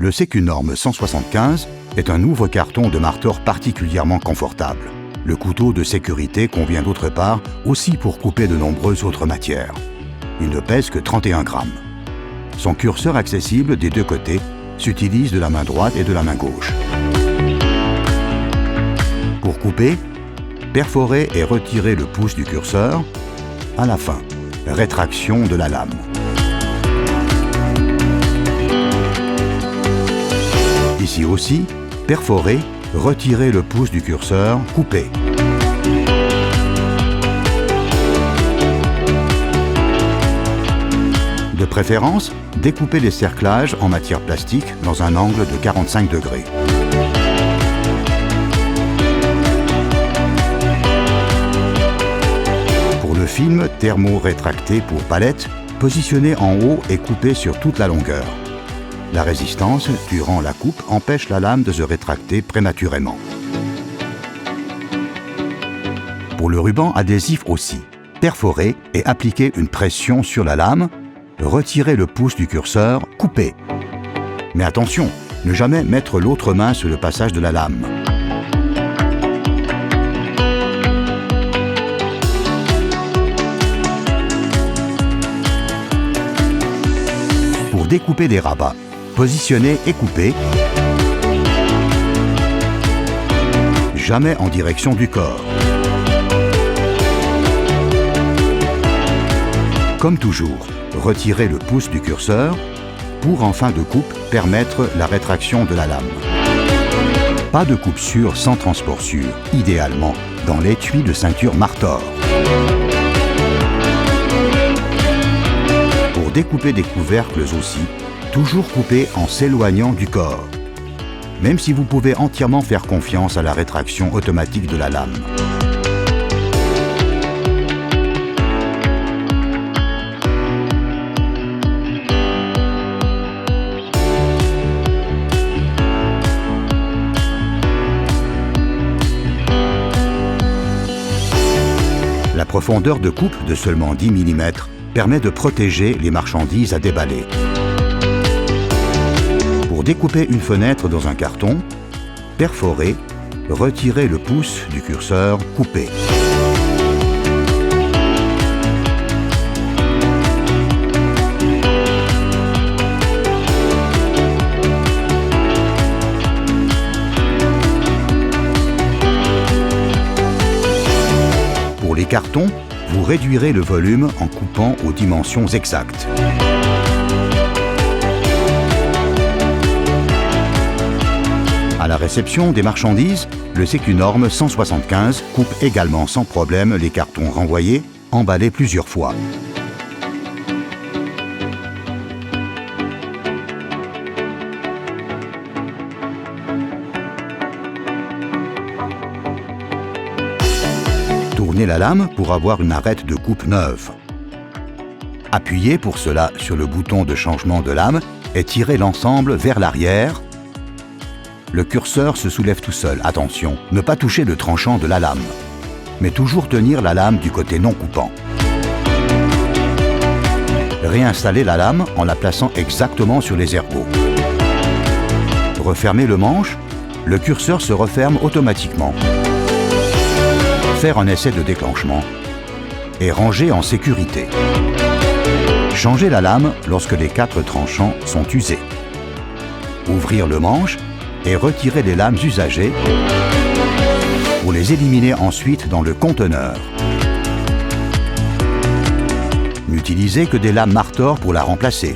Le Sécu-Norme 175 est un ouvre-carton de marteau particulièrement confortable. Le couteau de sécurité convient d'autre part aussi pour couper de nombreuses autres matières. Il ne pèse que 31 grammes. Son curseur accessible des deux côtés s'utilise de la main droite et de la main gauche. Pour couper, perforer et retirer le pouce du curseur. À la fin, rétraction de la lame. Ici aussi, perforer, retirer le pouce du curseur, couper. De préférence, découper les cerclages en matière plastique dans un angle de 45 degrés. Pour le film thermo-rétracté pour palette, positionné en haut et coupé sur toute la longueur. La résistance, durant la coupe, empêche la lame de se rétracter prématurément. Pour le ruban adhésif aussi, perforer et appliquer une pression sur la lame, retirer le pouce du curseur, couper. Mais attention, ne jamais mettre l'autre main sur le passage de la lame. Pour découper des rabats, positionner et couper, jamais en direction du corps. Comme toujours, retirer le pouce du curseur pour, en fin de coupe, permettre la rétraction de la lame. Pas de coupe sûre sans transport sûr, idéalement dans l'étui de ceinture Martor. Pour découper des couvercles aussi, toujours couper en s'éloignant du corps, même si vous pouvez entièrement faire confiance à la rétraction automatique de la lame. La profondeur de coupe de seulement 10 mm permet de protéger les marchandises à déballer. Pour découper une fenêtre dans un carton, perforer, retirer le pouce du curseur, couper. Pour les cartons, vous réduirez le volume en coupant aux dimensions exactes. À la réception des marchandises, le Sécu-Norme 175 coupe également sans problème les cartons renvoyés, emballés plusieurs fois. Tournez la lame pour avoir une arête de coupe neuve. Appuyez pour cela sur le bouton de changement de lame et tirez l'ensemble vers l'arrière. Le curseur se soulève tout seul, attention, ne pas toucher le tranchant de la lame, mais toujours tenir la lame du côté non coupant. Réinstallez la lame en la plaçant exactement sur les ergots. Refermez le manche, le curseur se referme automatiquement. Faire un essai de déclenchement et ranger en sécurité. Changez la lame lorsque les 4 tranchants sont usés. Ouvrir le manche et retirer les lames usagées pour les éliminer ensuite dans le conteneur. N'utilisez que des lames Martor pour la remplacer.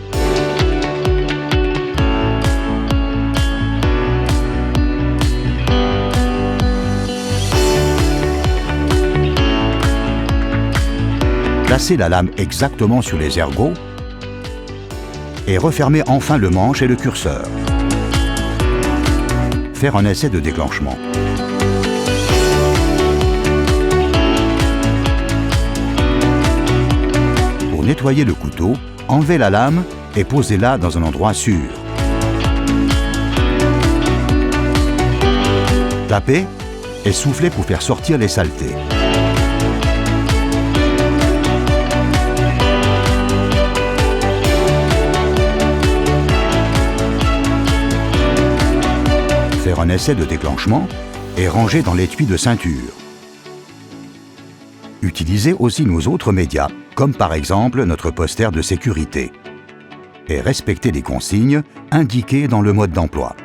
Placez la lame exactement sur les ergots et refermez enfin le manche et le curseur. Faire un essai de déclenchement. Pour nettoyer le couteau, enlevez la lame et posez-la dans un endroit sûr. Tapez et soufflez pour faire sortir les saletés. faire un essai de déclenchement et ranger dans l'étui de ceinture. Utilisez aussi nos autres médias, comme par exemple notre poster de sécurité. Et respectez les consignes indiquées dans le mode d'emploi.